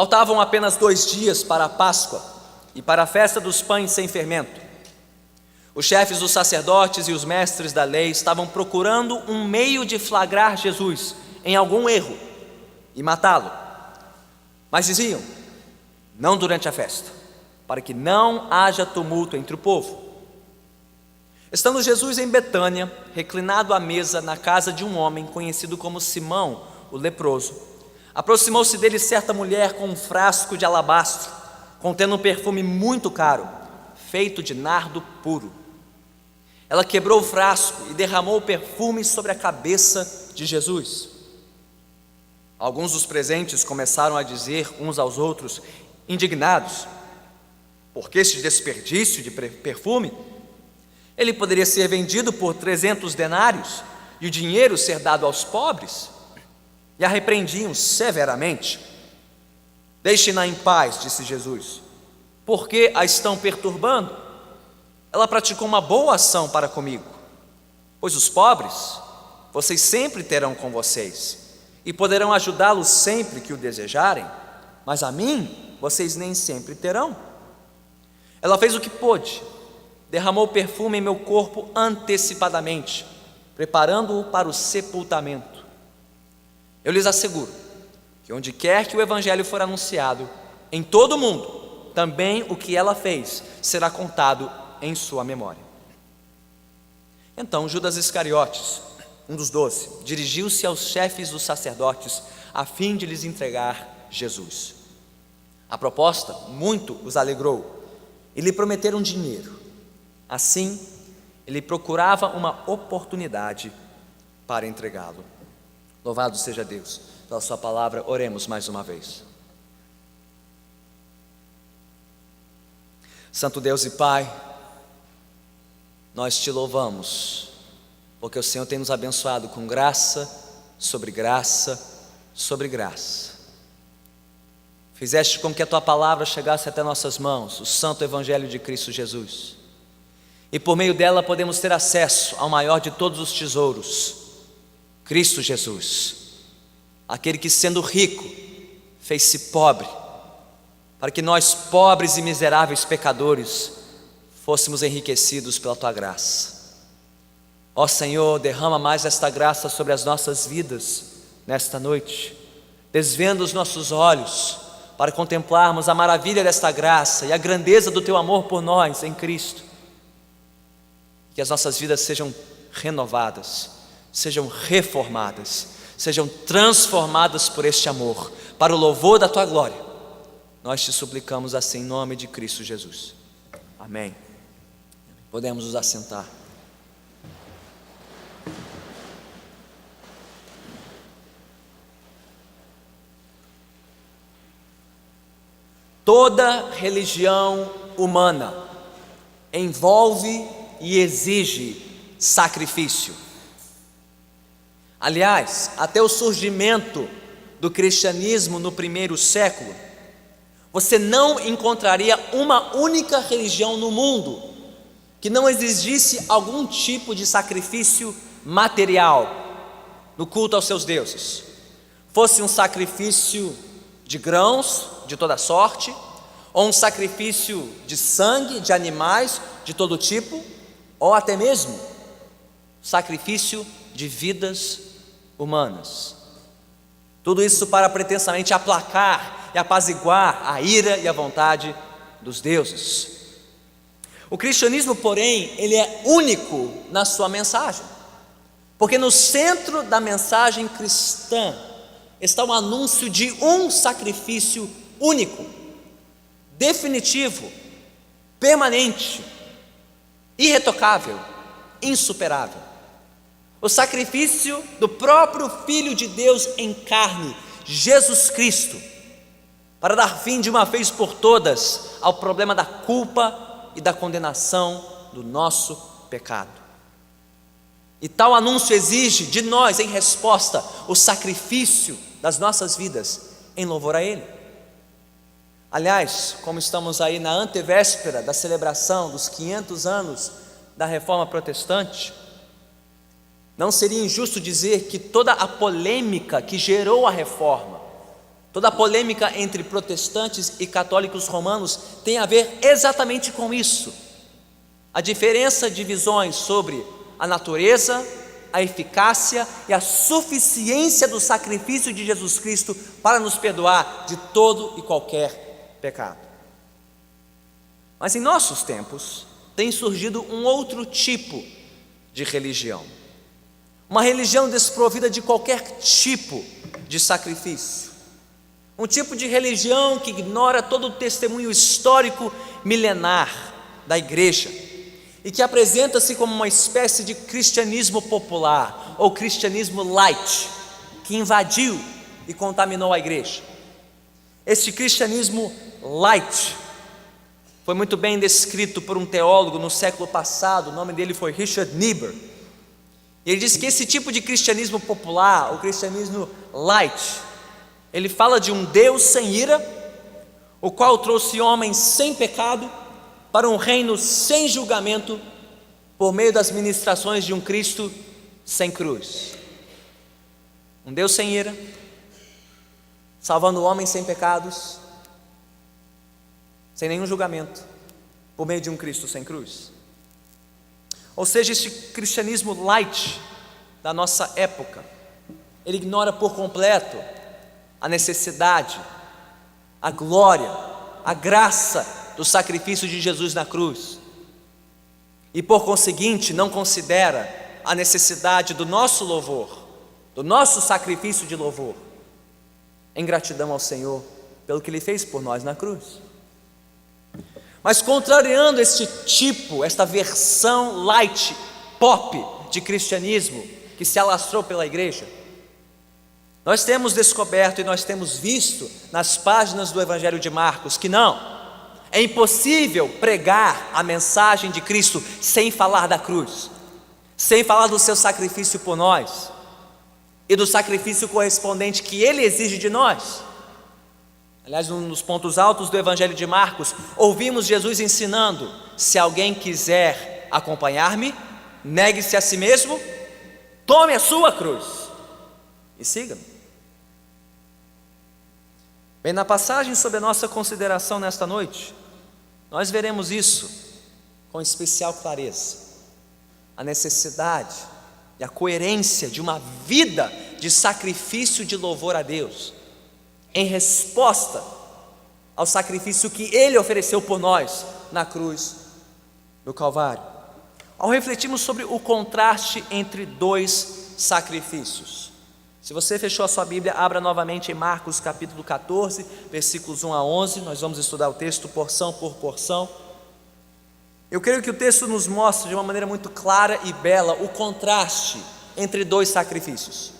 Faltavam apenas 2 dias para a Páscoa e para a festa dos pães sem fermento. Os chefes dos sacerdotes e os mestres da lei estavam procurando um meio de flagrar Jesus em algum erro e matá-lo. Mas diziam: não durante a festa, para que não haja tumulto entre o povo. Estando Jesus em Betânia, reclinado à mesa na casa de um homem conhecido como Simão, o leproso, aproximou-se dele certa mulher com um frasco de alabastro, contendo um perfume muito caro, feito de nardo puro. Ela quebrou o frasco e derramou o perfume sobre a cabeça de Jesus. Alguns dos presentes começaram a dizer uns aos outros, indignados: por que este desperdício de perfume? Ele poderia ser vendido por 300 denários e o dinheiro ser dado aos pobres. E a repreendiam severamente. Deixem-na em paz, disse Jesus. Por que a estão perturbando? Ela praticou uma boa ação para comigo. Pois os pobres, vocês sempre terão com vocês, e poderão ajudá-los sempre que o desejarem, mas a mim, vocês nem sempre terão. Ela fez o que pôde, derramou perfume em meu corpo antecipadamente, preparando-o para o sepultamento. Eu lhes asseguro que onde quer que o evangelho for anunciado, em todo o mundo, também o que ela fez será contado em sua memória. Então Judas Iscariotes, um dos 12, dirigiu-se aos chefes dos sacerdotes a fim de lhes entregar Jesus. A proposta muito os alegrou e lhe prometeram dinheiro. Assim, ele procurava uma oportunidade para entregá-lo. Louvado seja Deus pela sua palavra. Oremos mais uma vez. Santo Deus e Pai, nós te louvamos, porque o Senhor tem nos abençoado com graça sobre graça sobre graça. Fizeste com que a tua palavra chegasse até nossas mãos, o santo evangelho de Cristo Jesus. E por meio dela podemos ter acesso ao maior de todos os tesouros, Cristo Jesus, aquele que, sendo rico, fez-se pobre, para que nós, pobres e miseráveis pecadores, fôssemos enriquecidos pela tua graça. Ó Senhor, derrama mais esta graça sobre as nossas vidas nesta noite, desvenda os nossos olhos para contemplarmos a maravilha desta graça e a grandeza do teu amor por nós em Cristo. Que as nossas vidas sejam renovadas, sejam reformadas, sejam transformadas por este amor, para o louvor da tua glória. Nós te suplicamos assim em nome de Cristo Jesus. Amém. Podemos nos assentar. Toda religião humana envolve e exige sacrifício. Aliás, até o surgimento do cristianismo no primeiro século, você não encontraria uma única religião no mundo que não exigisse algum tipo de sacrifício material no culto aos seus deuses. Fosse um sacrifício de grãos de toda sorte, ou um sacrifício de sangue de animais de todo tipo, ou até mesmo sacrifício de vidas humanas. Tudo isso para pretensamente aplacar e apaziguar a ira e a vontade dos deuses. O cristianismo, porém, ele é único na sua mensagem, porque no centro da mensagem cristã está o anúncio de um sacrifício único, definitivo, permanente, irretocável, insuperável. O sacrifício do próprio Filho de Deus em carne, Jesus Cristo, para dar fim de uma vez por todas ao problema da culpa e da condenação do nosso pecado. E tal anúncio exige de nós, em resposta, o sacrifício das nossas vidas em louvor a Ele. Aliás, como estamos aí na antevéspera da celebração dos 500 anos da Reforma Protestante, não seria injusto dizer que toda a polêmica que gerou a Reforma Toda a polêmica entre protestantes e católicos romanos tem a ver exatamente com isso. A diferença de visões sobre a natureza, a eficácia e a suficiência do sacrifício de Jesus Cristo para nos perdoar de todo e qualquer pecado. Mas em nossos tempos tem surgido um outro tipo de religião. Uma religião desprovida de qualquer tipo de sacrifício. Um tipo de religião que ignora todo o testemunho histórico milenar da igreja e que apresenta-se como uma espécie de cristianismo popular ou cristianismo light, que invadiu e contaminou a igreja. Este cristianismo light foi muito bem descrito por um teólogo no século passado, o nome dele foi Richard Niebuhr. Ele disse que esse tipo de cristianismo popular, o cristianismo light, ele fala de um Deus sem ira, o qual trouxe homens sem pecado para um reino sem julgamento por meio das ministrações de um Cristo sem cruz. Um Deus sem ira, salvando homens sem pecados, sem nenhum julgamento, por meio de um Cristo sem cruz. Ou seja, este cristianismo light da nossa época, ele ignora por completo a necessidade, a glória, a graça do sacrifício de Jesus na cruz, e por conseguinte não considera a necessidade do nosso louvor, do nosso sacrifício de louvor, em gratidão ao Senhor pelo que Ele fez por nós na cruz. Mas contrariando este tipo, esta versão light, pop de cristianismo que se alastrou pela igreja, nós temos descoberto e nós temos visto nas páginas do Evangelho de Marcos que não, é impossível pregar a mensagem de Cristo sem falar da cruz, sem falar do seu sacrifício por nós e do sacrifício correspondente que Ele exige de nós. Aliás, um dos pontos altos do Evangelho de Marcos, ouvimos Jesus ensinando: se alguém quiser acompanhar-me, negue-se a si mesmo, tome a sua cruz e siga-me. Bem, na passagem sob a nossa consideração nesta noite, nós veremos isso com especial clareza, a necessidade e a coerência de uma vida de sacrifício de louvor a Deus, em resposta ao sacrifício que Ele ofereceu por nós na cruz do Calvário. Ao refletirmos sobre o contraste entre dois sacrifícios, se você fechou a sua Bíblia, abra novamente em Marcos capítulo 14, versículos 1 a 11, nós vamos estudar o texto porção por porção. Eu creio que o texto nos mostra de uma maneira muito clara e bela o contraste entre dois sacrifícios.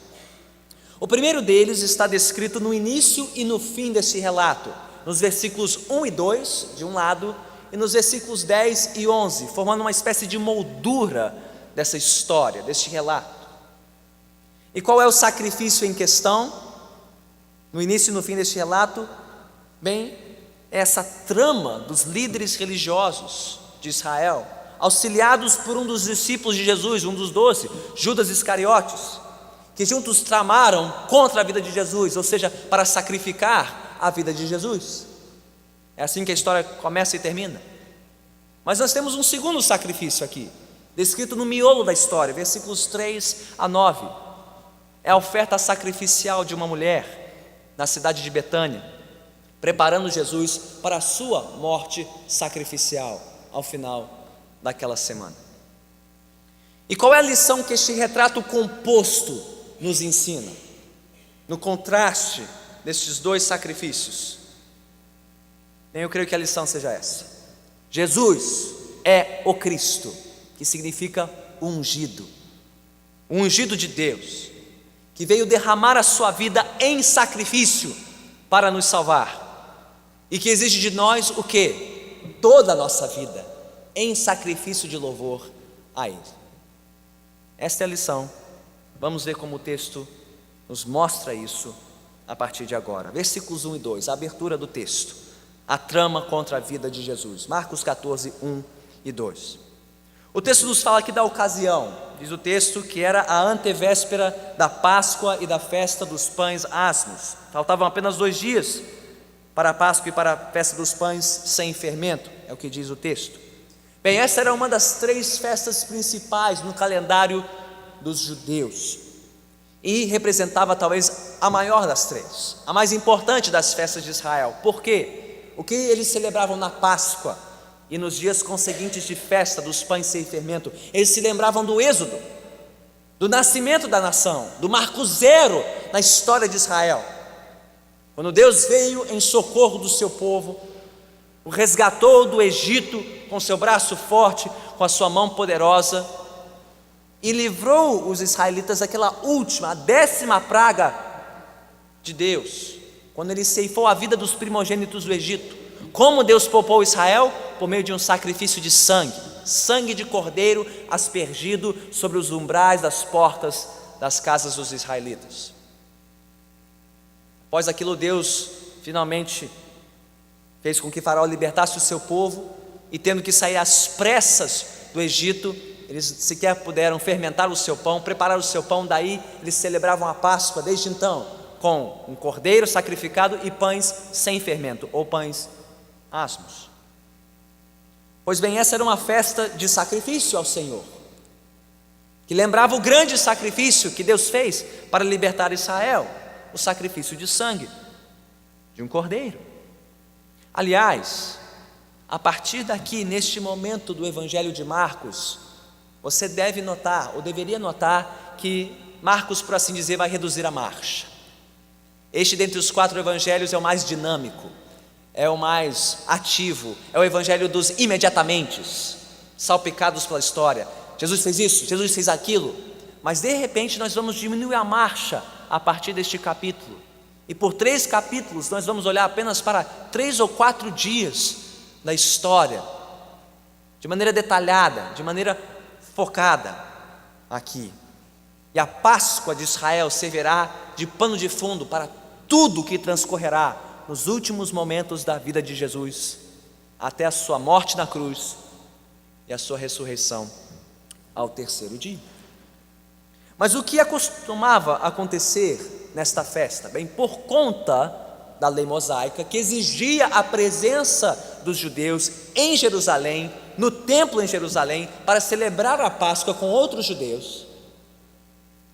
O primeiro deles está descrito no início e no fim deste relato, nos versículos 1 e 2, de um lado, e nos versículos 10 e 11, formando uma espécie de moldura dessa história, deste relato. E qual é o sacrifício em questão? No início e no fim deste relato, bem, é essa trama dos líderes religiosos de Israel, auxiliados por um dos discípulos de Jesus, um dos 12, Judas Iscariotes, que juntos tramaram contra a vida de Jesus, ou seja, para sacrificar a vida de Jesus. É assim que a história começa e termina. Mas nós temos um segundo sacrifício aqui, descrito no miolo da história, versículos 3 a 9. É a oferta sacrificial de uma mulher na cidade de Betânia, preparando Jesus para a sua morte sacrificial ao final daquela semana. E qual é a lição que este retrato composto nos ensina, no contraste destes dois sacrifícios? Bem, eu creio que a lição seja essa: Jesus é o Cristo, que significa ungido, o ungido de Deus, que veio derramar a sua vida em sacrifício para nos salvar, e que exige de nós o quê? Toda a nossa vida em sacrifício de louvor a Ele. Esta é a lição. Vamos ver como o texto nos mostra isso a partir de agora. Versículos 1 e 2, a abertura do texto, a trama contra a vida de Jesus. Marcos 14, 1 e 2. O texto nos fala aqui da ocasião. Diz o texto que era a antevéspera da Páscoa e da festa dos pães asmos. Faltavam apenas 2 dias para a Páscoa e para a festa dos pães sem fermento, é o que diz o texto. Bem, essa era uma das 3 festas principais no calendário dos judeus e representava talvez a maior das 3, a mais importante das festas de Israel. Por quê? O que eles celebravam na Páscoa e nos dias conseguintes de festa dos pães sem fermento? Eles se lembravam do êxodo, do nascimento da nação, do marco zero na história de Israel, quando Deus veio em socorro do seu povo, o resgatou do Egito com seu braço forte, com a sua mão poderosa, e livrou os israelitas daquela última, a 10ª praga de Deus, quando ele ceifou a vida dos primogênitos do Egito. Como Deus poupou Israel? Por meio de um sacrifício de sangue de cordeiro aspergido sobre os umbrais das portas das casas dos israelitas. Após aquilo, Deus finalmente fez com que Faraó libertasse o seu povo, e tendo que sair às pressas do Egito, eles sequer puderam fermentar o seu pão, preparar o seu pão. Daí eles celebravam a Páscoa desde então com um cordeiro sacrificado e pães sem fermento, ou pães asmos. Pois bem, essa era uma festa de sacrifício ao Senhor, que lembrava o grande sacrifício que Deus fez para libertar Israel, o sacrifício de sangue de um cordeiro. Aliás, a partir daqui, neste momento do Evangelho de Marcos, você deve notar, ou deveria notar, que Marcos, por assim dizer, vai reduzir a marcha. Este dentre os 4 evangelhos é o mais dinâmico, é o mais ativo, é o evangelho dos imediatamente, salpicados pela história. Jesus fez isso, Jesus fez aquilo, mas de repente nós vamos diminuir a marcha a partir deste capítulo, e por 3 capítulos nós vamos olhar apenas para 3 ou 4 dias da história, de maneira detalhada, de maneira focada aqui. E a Páscoa de Israel servirá de pano de fundo para tudo que transcorrerá nos últimos momentos da vida de Jesus, até a sua morte na cruz e a sua ressurreição ao 3º dia. Mas o que acostumava acontecer nesta festa? Bem, por conta da lei mosaica, que exigia a presença dos judeus em Jerusalém, no templo em Jerusalém, para celebrar a Páscoa com outros judeus,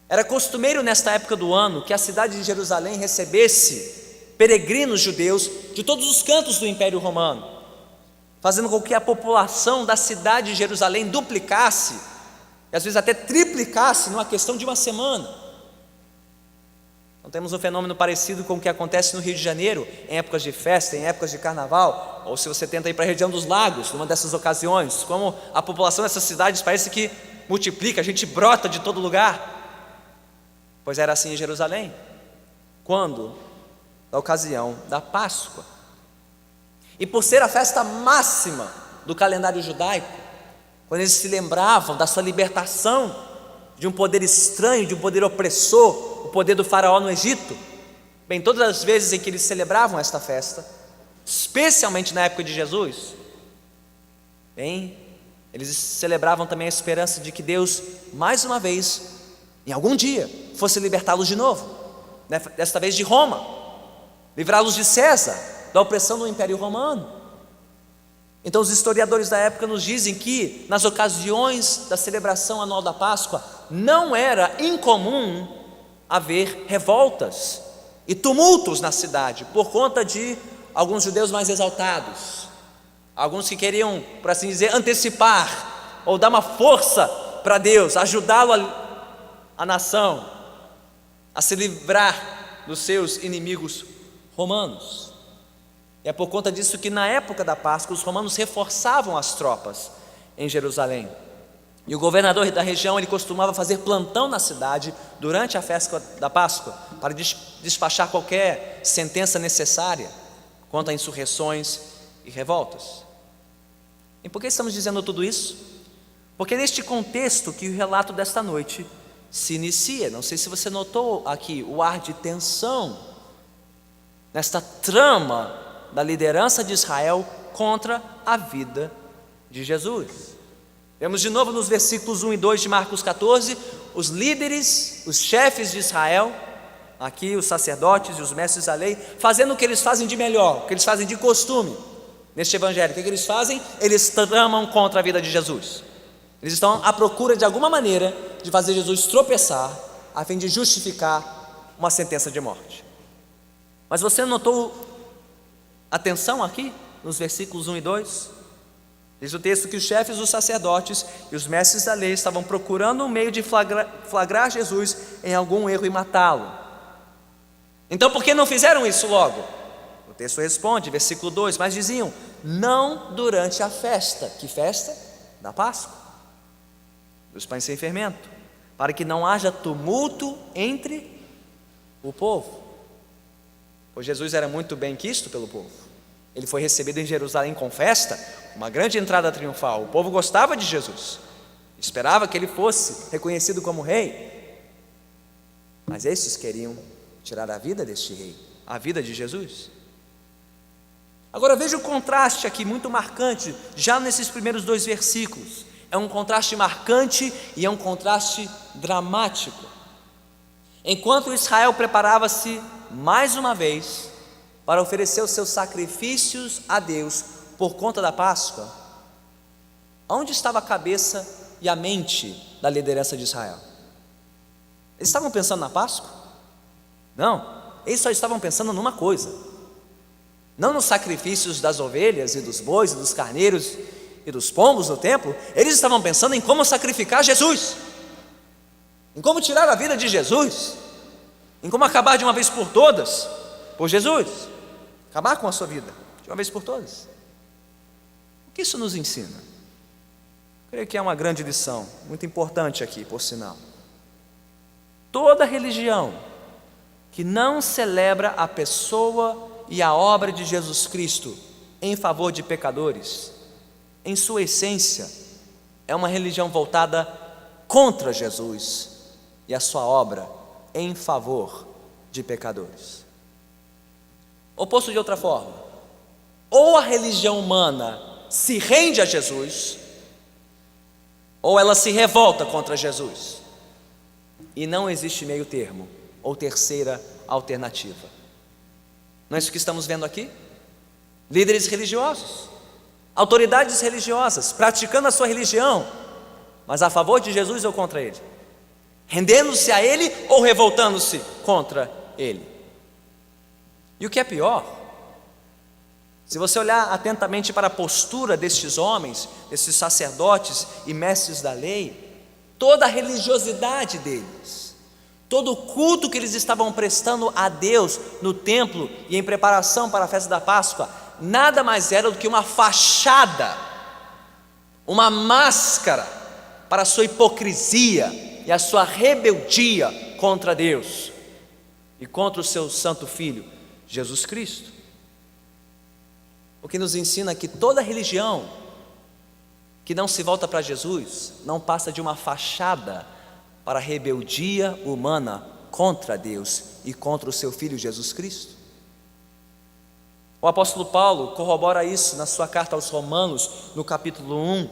era costumeiro nesta época do ano que a cidade de Jerusalém recebesse peregrinos judeus de todos os cantos do Império Romano, fazendo com que a população da cidade de Jerusalém duplicasse, e às vezes até triplicasse, numa questão de uma semana. Então temos um fenômeno parecido com o que acontece no Rio de Janeiro, em épocas de festa, em épocas de carnaval, ou se você tenta ir para a região dos lagos, numa dessas ocasiões, como a população dessas cidades parece que multiplica, a gente brota de todo lugar. Pois era assim em Jerusalém, quando? Da ocasião da Páscoa. E por ser a festa máxima do calendário judaico, quando eles se lembravam da sua libertação de um poder estranho, de um poder opressor, o poder do faraó no Egito, bem, todas as vezes em que eles celebravam esta festa, especialmente na época de Jesus, bem, eles celebravam também a esperança de que Deus, mais uma vez, em algum dia, fosse libertá-los de novo, desta vez de Roma, livrá-los de César, da opressão do Império Romano. Então os historiadores da época nos dizem que nas ocasiões da celebração anual da Páscoa não era incomum haver revoltas e tumultos na cidade por conta de alguns judeus mais exaltados, alguns que queriam, por assim dizer, antecipar ou dar uma força para Deus, ajudá-lo a nação a se livrar dos seus inimigos romanos. E é por conta disso que na época da Páscoa os romanos reforçavam as tropas em Jerusalém. E o governador da região, ele costumava fazer plantão na cidade durante a festa da Páscoa para despachar qualquer sentença necessária quanto a insurreições e revoltas. E por que estamos dizendo tudo isso? Porque é neste contexto que o relato desta noite se inicia. Não sei se você notou aqui o ar de tensão nesta trama da liderança de Israel contra a vida de Jesus. Vemos de novo nos versículos 1 e 2 de Marcos 14, os líderes, os chefes de Israel, aqui os sacerdotes e os mestres da lei, fazendo o que eles fazem de melhor, o que eles fazem de costume neste evangelho. O que eles fazem? Eles tramam contra a vida de Jesus. Eles estão à procura de alguma maneira de fazer Jesus tropeçar, a fim de justificar uma sentença de morte. Mas você notou atenção aqui nos versículos 1 e 2? Diz o texto que os chefes dos sacerdotes e os mestres da lei estavam procurando um meio de flagrar Jesus em algum erro e matá-lo. Então por que não fizeram isso logo? O texto responde, versículo 2, mas diziam, não durante a festa. Que festa? Da Páscoa, dos pães sem fermento, para que não haja tumulto entre o povo. Pois Jesus era muito bem quisto pelo povo. Ele foi recebido em Jerusalém com festa, uma grande entrada triunfal. O povo gostava de Jesus, esperava que ele fosse reconhecido como rei. Mas estes queriam tirar a vida deste rei, a vida de Jesus. Agora veja o contraste aqui, muito marcante, já nesses primeiros 2 versículos. É um contraste marcante e é um contraste dramático. Enquanto Israel preparava-se mais uma vez para oferecer os seus sacrifícios a Deus por conta da Páscoa, onde estava a cabeça e a mente da liderança de Israel? Eles estavam pensando na Páscoa? Não, eles só estavam pensando numa coisa, não nos sacrifícios das ovelhas e dos bois e dos carneiros e dos pombos no templo. Eles estavam pensando em como sacrificar Jesus, em como tirar a vida de Jesus, em como acabar de uma vez por todas por Jesus, acabar com a sua vida de uma vez por todas. O que isso nos ensina? Creio que é uma grande lição, muito importante aqui, por sinal. Toda religião que não celebra a pessoa e a obra de Jesus Cristo em favor de pecadores, em sua essência, é uma religião voltada contra Jesus e a sua obra em favor de pecadores. Ou posto de outra forma, ou a religião humana se rende a Jesus, ou ela se revolta contra Jesus, e não existe meio termo ou terceira alternativa. Não é isso que estamos vendo aqui? Líderes religiosos, autoridades religiosas, praticando a sua religião, mas a favor de Jesus ou contra Ele, rendendo-se a Ele ou revoltando-se contra Ele. E o que é pior, se você olhar atentamente para a postura destes homens, desses sacerdotes e mestres da lei, toda a religiosidade deles, todo o culto que eles estavam prestando a Deus no templo e em preparação para a festa da Páscoa, nada mais era do que uma fachada, uma máscara para a sua hipocrisia e a sua rebeldia contra Deus e contra o seu santo Filho, Jesus Cristo. O que nos ensina que toda religião que não se volta para Jesus não passa de uma fachada para a rebeldia humana contra Deus e contra o seu Filho Jesus Cristo. O apóstolo Paulo corrobora isso na sua carta aos Romanos, no capítulo 1,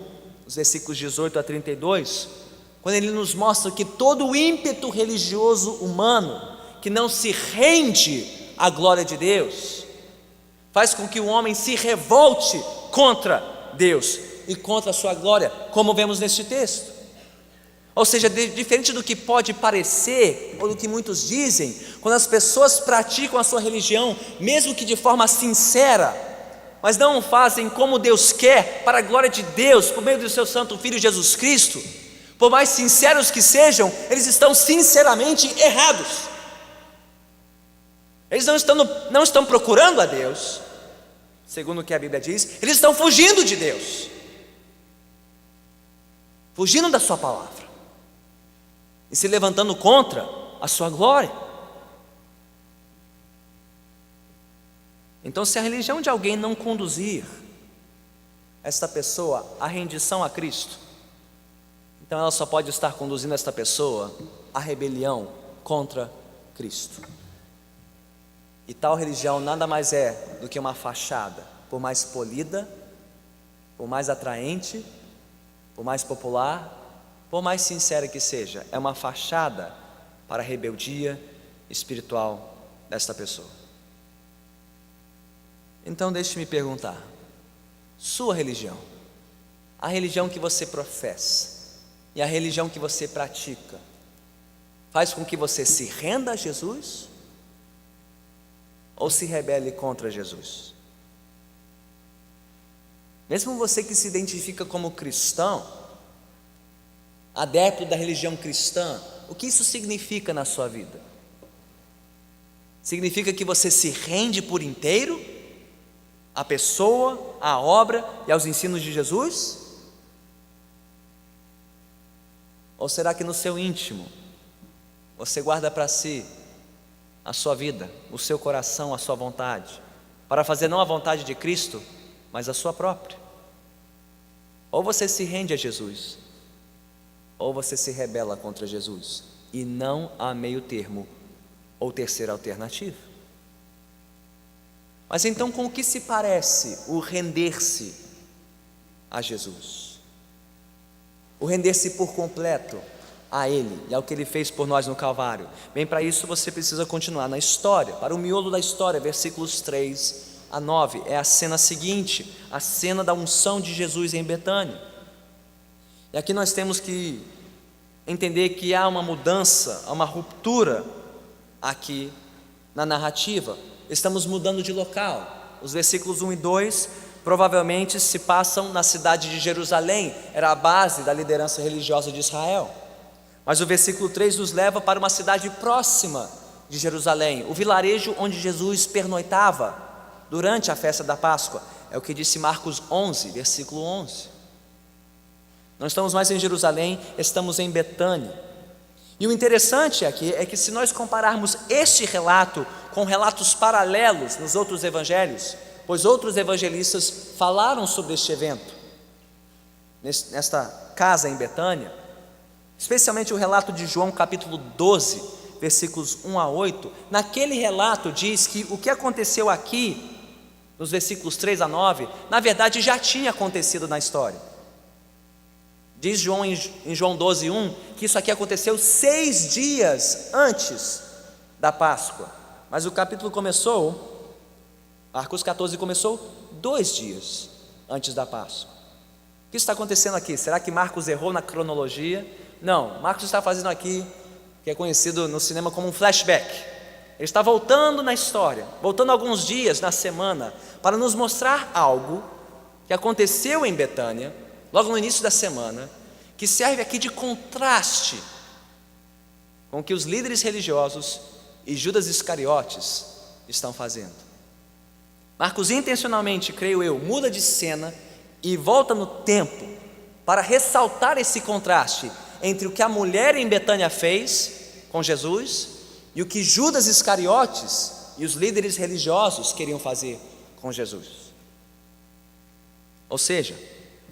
os versículos 18 a 32, quando ele nos mostra que todo o ímpeto religioso humano que não se rende à glória de Deus faz com que o homem se revolte contra Deus e contra a sua glória, como vemos neste texto. Ou seja, diferente do que pode parecer, ou do que muitos dizem, quando as pessoas praticam a sua religião, mesmo que de forma sincera, mas não o fazem como Deus quer, para a glória de Deus, por meio do seu santo Filho Jesus Cristo, por mais sinceros que sejam, eles estão sinceramente errados. Eles não estão procurando a Deus, segundo o que a Bíblia diz, eles estão fugindo de Deus, fugindo da sua palavra e se levantando contra a sua glória. Então, se a religião de alguém não conduzir esta pessoa à rendição a Cristo, então ela só pode estar conduzindo esta pessoa à rebelião contra Cristo. E tal religião nada mais é do que uma fachada, por mais polida, por mais atraente, por mais popular, por mais sincera que seja, é uma fachada para a rebeldia espiritual desta pessoa. Então deixe-me perguntar: sua religião, a religião que você professa e a religião que você pratica, faz com que você se renda a Jesus ou se rebele contra Jesus? Mesmo você que se identifica como cristão, adepto da religião cristã, o que isso significa na sua vida? Significa que você se rende por inteiro à pessoa, à obra e aos ensinos de Jesus? Ou será que no seu íntimo você guarda para si a sua vida, o seu coração, a sua vontade, para fazer não a vontade de Cristo, mas a sua própria? Ou você se rende a Jesus, ou você se rebela contra Jesus, e não há meio termo ou terceira alternativa. Mas então, com o que se parece o render-se a Jesus? O render-se por completo a Ele e ao que Ele fez por nós no Calvário. Bem, para isso você precisa continuar na história, para o miolo da história, versículos 3 a 9, é a cena seguinte, a cena da unção de Jesus em Betânia. E aqui nós temos que entender que há uma mudança, há uma ruptura aqui na narrativa. Estamos mudando de local. Os versículos 1 e 2 provavelmente se passam na cidade de Jerusalém, era a base da liderança religiosa de Israel. Mas o versículo 3 nos leva para uma cidade próxima de Jerusalém, o vilarejo onde Jesus pernoitava durante a festa da Páscoa. É o que disse Marcos 11, versículo 11. Não estamos mais em Jerusalém, estamos em Betânia. E o interessante aqui é que, se nós compararmos este relato com relatos paralelos nos outros evangelhos, pois outros evangelistas falaram sobre este evento, nesta casa em Betânia, especialmente o relato de João capítulo 12, versículos 1 a 8, naquele relato diz que o que aconteceu aqui, nos versículos 3 a 9, na verdade já tinha acontecido na história. Diz João em João 12, 1, que isso aqui aconteceu 6 dias antes da Páscoa. Mas o capítulo começou, Marcos 14 começou 2 dias antes da Páscoa. O que está acontecendo aqui? Será que Marcos errou na cronologia? Não, Marcos está fazendo aqui, que é conhecido no cinema como um flashback. Ele está voltando na história, voltando alguns dias na semana, para nos mostrar algo que aconteceu em Betânia, logo no início da semana, que serve aqui de contraste com o que os líderes religiosos e Judas Iscariotes estão fazendo. Marcos intencionalmente, creio eu, muda de cena e volta no tempo para ressaltar esse contraste entre o que a mulher em Betânia fez com Jesus e o que Judas Iscariotes e os líderes religiosos queriam fazer com Jesus. Ou seja,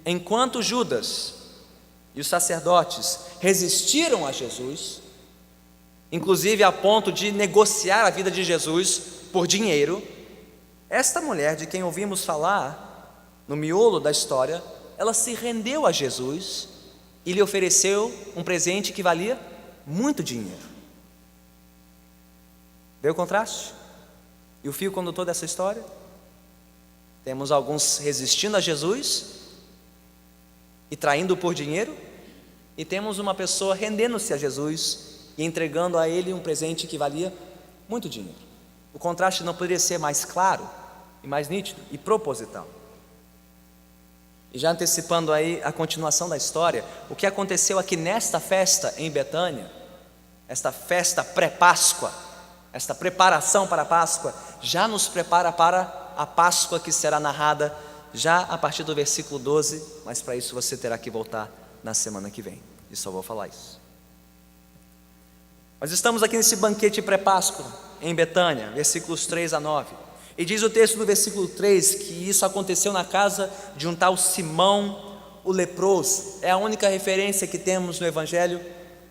enquanto Judas e os sacerdotes resistiram a Jesus, inclusive a ponto de negociar a vida de Jesus por dinheiro, esta mulher de quem ouvimos falar no miolo da história, ela se rendeu a Jesus e lhe ofereceu um presente que valia muito dinheiro. Vê o contraste? E o fio condutor dessa história? Temos alguns resistindo a Jesus e traindo por dinheiro, e temos uma pessoa rendendo-se a Jesus e entregando a Ele um presente que valia muito dinheiro. O contraste não poderia ser mais claro e mais nítido e proposital. E já antecipando aí a continuação da história, o que aconteceu aqui nesta festa em Betânia, esta festa pré-Páscoa, esta preparação para a Páscoa, já nos prepara para a Páscoa que será narrada já a partir do versículo 12, mas para isso você terá que voltar na semana que vem, e só vou falar isso. Nós estamos aqui nesse banquete pré-Páscoa em Betânia, versículos 3 a 9, e diz o texto do versículo 3 que isso aconteceu na casa de um tal Simão o leproso. É a única referência que temos no Evangelho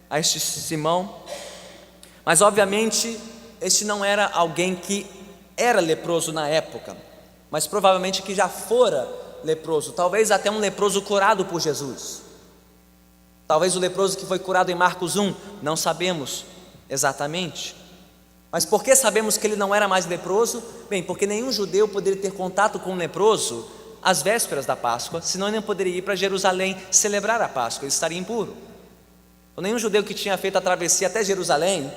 a este Simão, mas obviamente este não era alguém que era leproso na época, mas provavelmente que já fora leproso, talvez até um leproso curado por Jesus. Talvez o leproso que foi curado em Marcos 1, não sabemos exatamente. Mas por que sabemos que ele não era mais leproso? Bem, porque nenhum judeu poderia ter contato com um leproso às vésperas da Páscoa, senão ele não poderia ir para Jerusalém celebrar a Páscoa, ele estaria impuro. Então, nenhum judeu que tinha feito a travessia até Jerusalém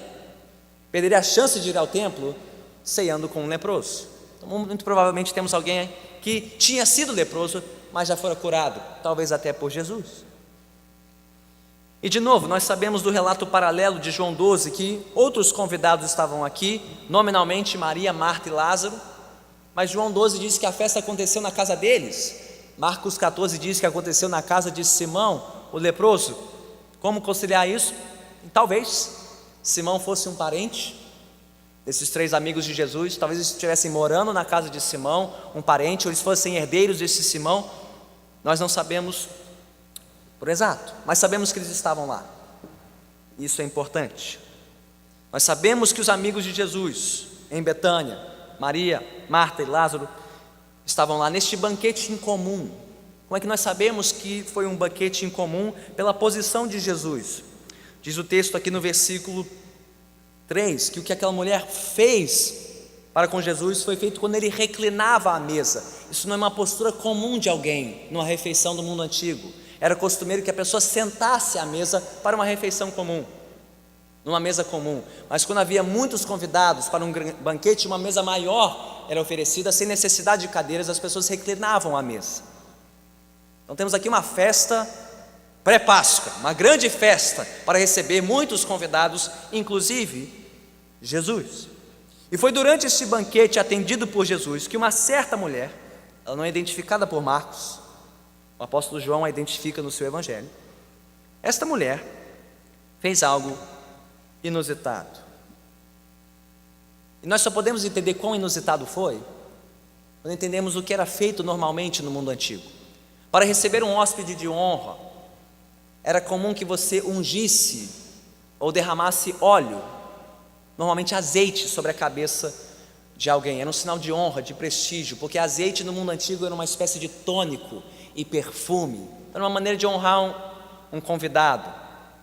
perderia a chance de ir ao templo ceando com um leproso. Então, muito provavelmente temos alguém que tinha sido leproso, mas já fora curado, talvez até por Jesus. E de novo, nós sabemos do relato paralelo de João 12 que outros convidados estavam aqui, nominalmente Maria, Marta e Lázaro, mas João 12 diz que a festa aconteceu na casa deles. Marcos 14 diz que aconteceu na casa de Simão, o leproso. Como conciliar isso? Talvez Simão fosse um parente desses 3 amigos de Jesus, talvez eles estivessem morando na casa de Simão, um parente, ou eles fossem herdeiros desse Simão. Nós não sabemos por exato, mas sabemos que eles estavam lá. Isso é importante. Nós sabemos que os amigos de Jesus em Betânia, Maria, Marta e Lázaro, estavam lá neste banquete em comum. Como é que nós sabemos que foi um banquete em comum? Pela posição de Jesus. Diz o texto aqui no versículo 3, que o que aquela mulher fez para com Jesus foi feito quando ele reclinava à mesa. Isso não é uma postura comum de alguém numa refeição do mundo antigo. Era costumeiro que a pessoa sentasse à mesa para uma refeição comum, numa mesa comum. Mas quando havia muitos convidados para um banquete, uma mesa maior era oferecida, sem necessidade de cadeiras, as pessoas reclinavam à mesa. Então temos aqui uma festa pré-Páscoa, uma grande festa para receber muitos convidados, inclusive Jesus. E foi durante este banquete atendido por Jesus que uma certa mulher, ela não é identificada por Marcos, o apóstolo João a identifica no seu evangelho. Esta mulher fez algo inusitado. E nós só podemos entender quão inusitado foi quando entendemos o que era feito normalmente no mundo antigo. Para receber um hóspede de honra, era comum que você ungisse ou derramasse óleo, normalmente azeite, sobre a cabeça de alguém. Era um sinal de honra, de prestígio, porque azeite no mundo antigo era uma espécie de tônico e perfume. Era uma maneira de honrar um convidado,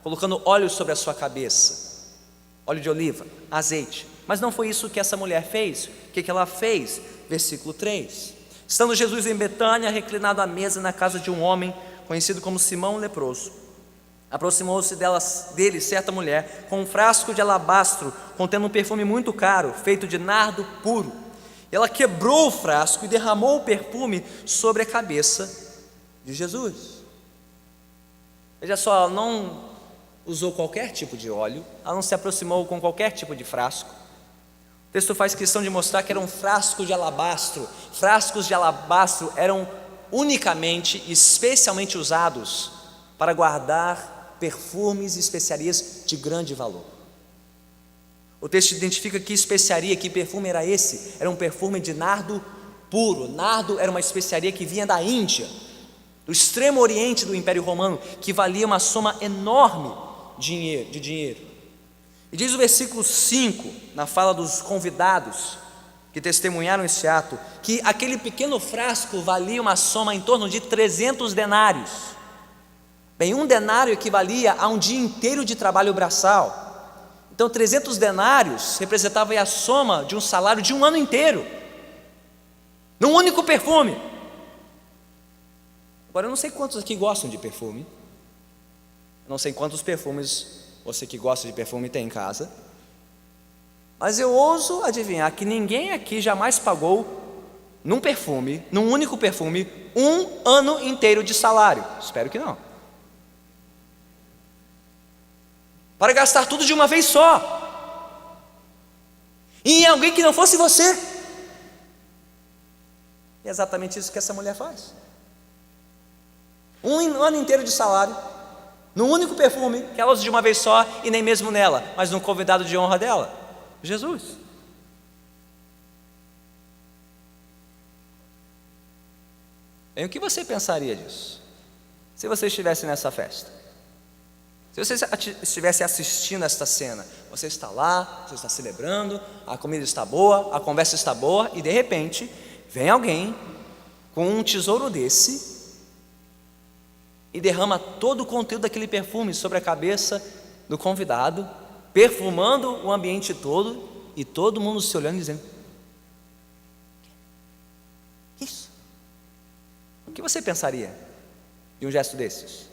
colocando óleo sobre a sua cabeça, óleo de oliva, azeite. Mas não foi isso que essa mulher fez. O que ela fez? Versículo 3: estando Jesus em Betânia, reclinado à mesa na casa de um homem conhecido como Simão leproso, aproximou-se dele certa mulher com um frasco de alabastro contendo um perfume muito caro, feito de nardo puro. Ela quebrou o frasco e derramou o perfume sobre a cabeça de Jesus. Veja só, ela não usou qualquer tipo de óleo, ela não se aproximou com qualquer tipo de frasco. O texto faz questão de mostrar que era um frasco de alabastro. Frascos de alabastro eram unicamente e especialmente usados para guardar perfumes e especiarias de grande valor. O texto identifica que especiaria, que perfume era esse. Era um perfume de nardo puro. Nardo era uma especiaria que vinha da Índia, do extremo oriente do Império Romano, que valia uma soma enorme de dinheiro. E diz o versículo 5, na fala dos convidados que testemunharam esse ato, que aquele pequeno frasco valia uma soma em torno de 300 denários. Bem, um denário equivalia a um dia inteiro de trabalho braçal. Então 300 denários representava a soma de um salário de um ano inteiro, num único perfume. Agora, eu não sei quantos aqui gostam de perfume, eu não sei quantos perfumes você que gosta de perfume tem em casa, mas eu ouso adivinhar que ninguém aqui jamais pagou num perfume, num único perfume, um ano inteiro de salário. Espero que não. Para gastar tudo de uma vez só, e em alguém que não fosse você. É exatamente isso que essa mulher faz. Um ano inteiro de salário, num único perfume, que ela usa de uma vez só, e nem mesmo nela, mas no convidado de honra dela, Jesus. Bem, o que você pensaria disso, se você estivesse nessa festa? Se você estivesse assistindo esta cena, você está lá, você está celebrando, a comida está boa, a conversa está boa, e de repente, vem alguém com um tesouro desse, e derrama todo o conteúdo daquele perfume sobre a cabeça do convidado, perfumando o ambiente todo, e todo mundo se olhando e dizendo: que isso? O que você pensaria de um gesto desses?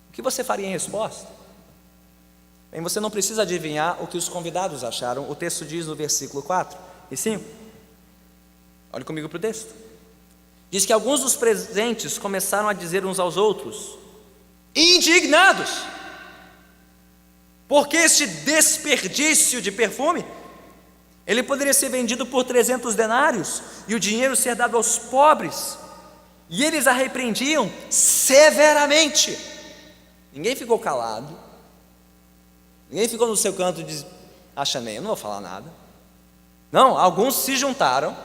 O que você faria em resposta? Bem, você não precisa adivinhar o que os convidados acharam. O texto diz no versículo 4 e 5. Olhe comigo para o texto. Diz que alguns dos presentes começaram a dizer uns aos outros, indignados, porque este desperdício de perfume, ele poderia ser vendido por 300 denários e o dinheiro ser dado aos pobres. E eles a repreendiam severamente. Ninguém ficou calado, ninguém ficou no seu canto de achando, eu não vou falar nada. Não, alguns se juntaram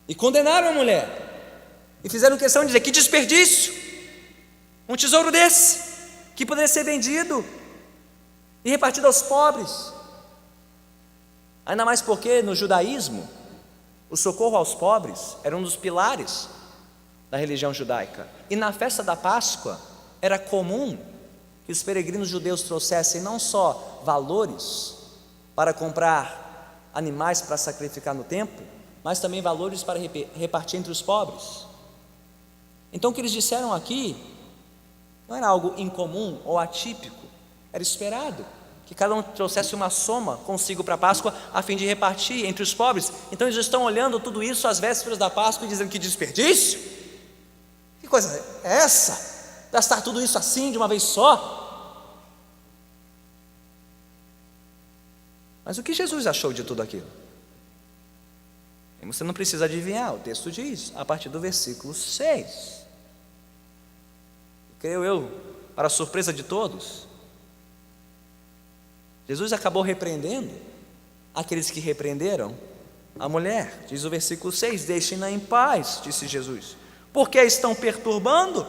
e condenaram a mulher, e fizeram questão de dizer: que desperdício, um tesouro desse, que poderia ser vendido e repartido aos pobres. Ainda mais porque no judaísmo, o socorro aos pobres era um dos pilares da religião judaica. E na festa da Páscoa, era comum que os peregrinos judeus trouxessem não só valores para comprar animais para sacrificar no templo, mas também valores para repartir entre os pobres. Então o que eles disseram aqui não era algo incomum ou atípico, era esperado que cada um trouxesse uma soma consigo para a Páscoa, a fim de repartir entre os pobres. Então eles estão olhando tudo isso às vésperas da Páscoa e dizendo: que desperdício, que coisa é essa? Gastar tudo isso assim de uma vez só? Mas o que Jesus achou de tudo aquilo? Você não precisa adivinhar, o texto diz, a partir do versículo 6. Creio eu, para a surpresa de todos, Jesus acabou repreendendo aqueles que repreenderam a mulher. Diz o versículo 6: deixem-na em paz, disse Jesus, porque a estão perturbando.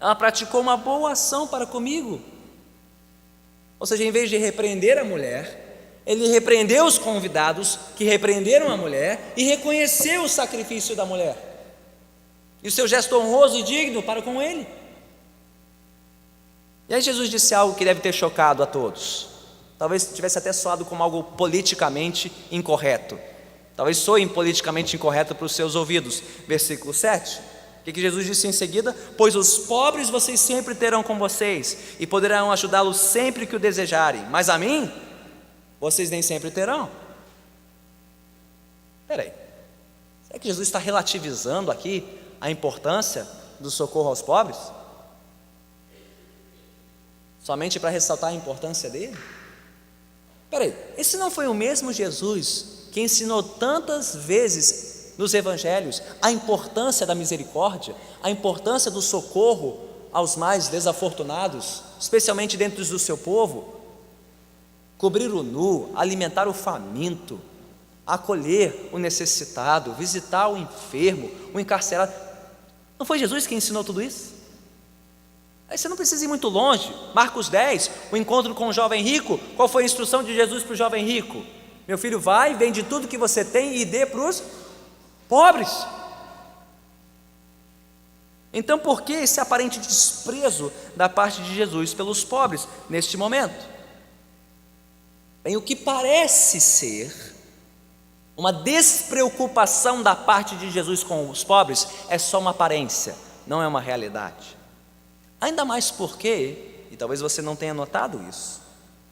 Ela praticou uma boa ação para comigo. Ou seja, em vez de repreender a mulher, ele repreendeu os convidados que repreenderam a mulher e reconheceu o sacrifício da mulher e o seu gesto honroso e digno para com ele. E aí Jesus disse algo que deve ter chocado a todos. Talvez tivesse até soado como algo politicamente incorreto. Talvez soe politicamente incorreto para os seus ouvidos. Versículo 7. O que Jesus disse em seguida? Pois os pobres vocês sempre terão com vocês e poderão ajudá-los sempre que o desejarem, mas a mim vocês nem sempre terão. Espera aí, será que Jesus está relativizando aqui a importância do socorro aos pobres? Somente para ressaltar a importância dele? Espera aí, esse não foi o mesmo Jesus que ensinou tantas vezes nos evangelhos a importância da misericórdia, a importância do socorro aos mais desafortunados, especialmente dentro do seu povo? Cobrir o nu, alimentar o faminto, acolher o necessitado, visitar o enfermo, o encarcerado. Não foi Jesus que ensinou tudo isso? Aí você não precisa ir muito longe. Marcos 10, o encontro com o jovem rico. Qual foi a instrução de Jesus para o jovem rico? Meu filho, vai, vende tudo que você tem e dê para os pobres. Então por que esse aparente desprezo da parte de Jesus pelos pobres neste momento? Bem, o que parece ser uma despreocupação da parte de Jesus com os pobres é só uma aparência, não é uma realidade. Ainda mais porque, e talvez você não tenha notado isso,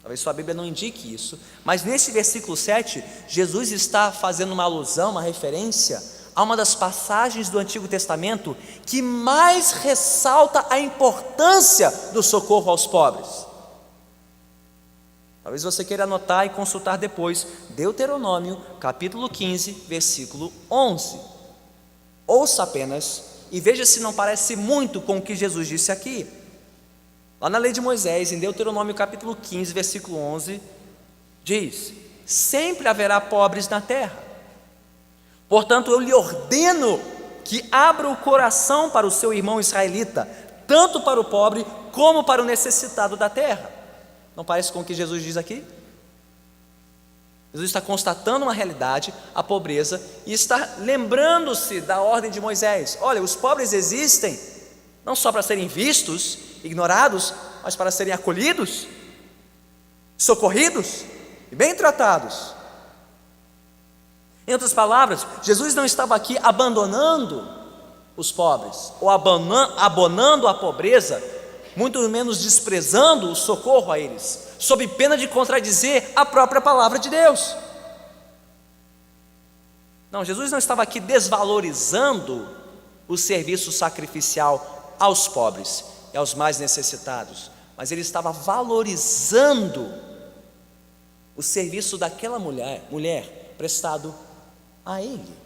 talvez sua Bíblia não indique isso, mas nesse versículo 7, Jesus está fazendo uma alusão, uma referência a uma das passagens do Antigo Testamento que mais ressalta a importância do socorro aos pobres. Talvez você queira anotar e consultar depois, Deuteronômio, capítulo 15, versículo 11. Ouça apenas e veja se não parece muito com o que Jesus disse aqui. Lá na lei de Moisés, em Deuteronômio capítulo 15, versículo 11, diz: sempre haverá pobres na terra, portanto eu lhe ordeno que abra o coração para o seu irmão israelita, tanto para o pobre como para o necessitado da terra. Não parece com o que Jesus diz aqui? Jesus está constatando uma realidade, a pobreza, e está lembrando-se da ordem de Moisés. Olha, os pobres existem, não só para serem vistos, ignorados, mas para serem acolhidos, socorridos e bem tratados. Em outras palavras, Jesus não estava aqui abandonando os pobres, ou abonando a pobreza, muito menos desprezando o socorro a eles, sob pena de contradizer a própria palavra de Deus. Não, Jesus não estava aqui desvalorizando o serviço sacrificial aos pobres e aos mais necessitados, mas ele estava valorizando o serviço daquela mulher prestado a ele.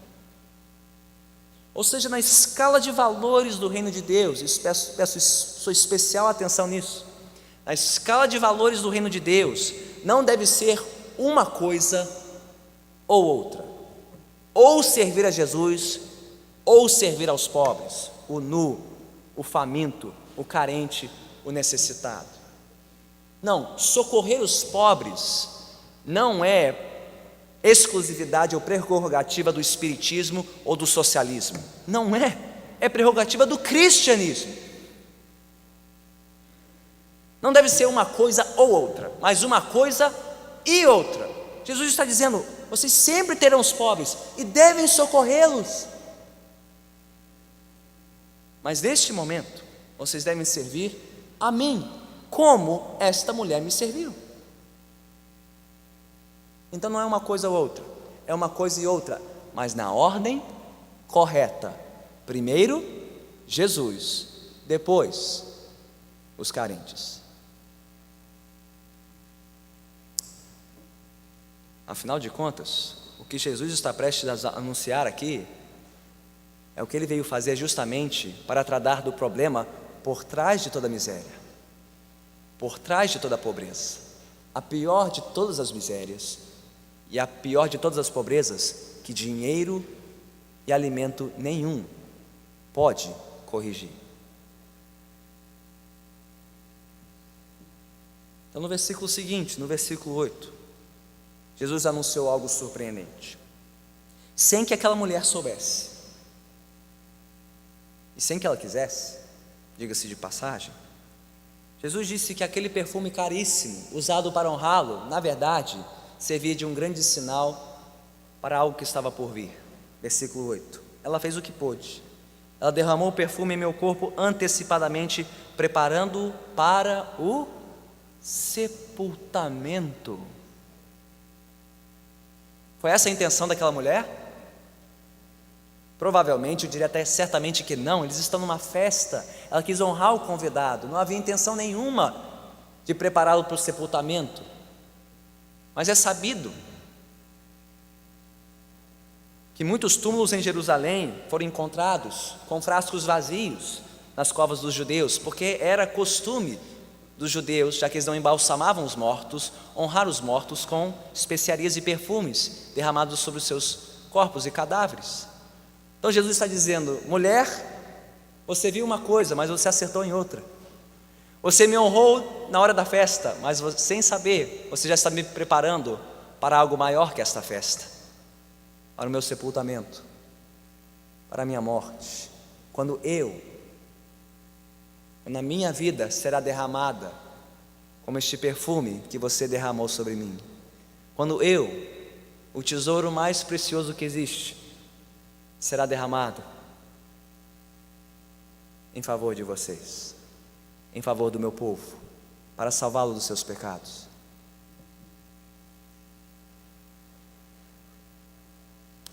Ou seja, na escala de valores do reino de Deus, peço sua especial atenção nisso, na escala de valores do reino de Deus, não deve ser uma coisa ou outra, ou servir a Jesus, ou servir aos pobres, o nu, o faminto, o carente, o necessitado. Não, socorrer os pobres não é exclusividade ou prerrogativa do espiritismo ou do socialismo. Não é, é prerrogativa do cristianismo. Não deve ser uma coisa ou outra, mas uma coisa e outra. Jesus está dizendo: vocês sempre terão os pobres e devem socorrê-los, mas neste momento vocês devem servir a mim, como esta mulher me serviu. Então não é uma coisa ou outra, é uma coisa e outra, mas na ordem correta. Primeiro Jesus, depois os carentes. Afinal de contas, o que Jesus está prestes a anunciar aqui é o que ele veio fazer justamente para tratar do problema por trás de toda a miséria, por trás de toda a pobreza, a pior de todas as misérias e a pior de todas as pobrezas, que dinheiro e alimento nenhum pode corrigir. Então, no versículo seguinte, no versículo 8, Jesus anunciou algo surpreendente, sem que aquela mulher soubesse, e sem que ela quisesse, diga-se de passagem. Jesus disse que aquele perfume caríssimo, usado para honrá-lo, na verdade, servia de um grande sinal para algo que estava por vir. Versículo 8. Ela fez o que pôde. Ela derramou o perfume em meu corpo antecipadamente, preparando-o para o sepultamento. Foi essa a intenção daquela mulher? Provavelmente, eu diria até certamente que não. Eles estão numa festa, ela quis honrar o convidado, não havia intenção nenhuma de prepará-lo para o sepultamento. Mas é sabido que muitos túmulos em Jerusalém foram encontrados com frascos vazios nas covas dos judeus, porque era costume dos judeus, já que eles não embalsamavam os mortos, honrar os mortos com especiarias e perfumes derramados sobre os seus corpos e cadáveres. Então Jesus está dizendo: mulher, você viu uma coisa, mas você acertou em outra. Você me honrou na hora da festa, mas sem saber, você já está me preparando para algo maior que esta festa, para o meu sepultamento, para a minha morte. Quando na minha vida será derramada como este perfume que você derramou sobre mim. Quando o tesouro mais precioso que existe, será derramado em favor de vocês, em favor do meu povo, para salvá-lo dos seus pecados.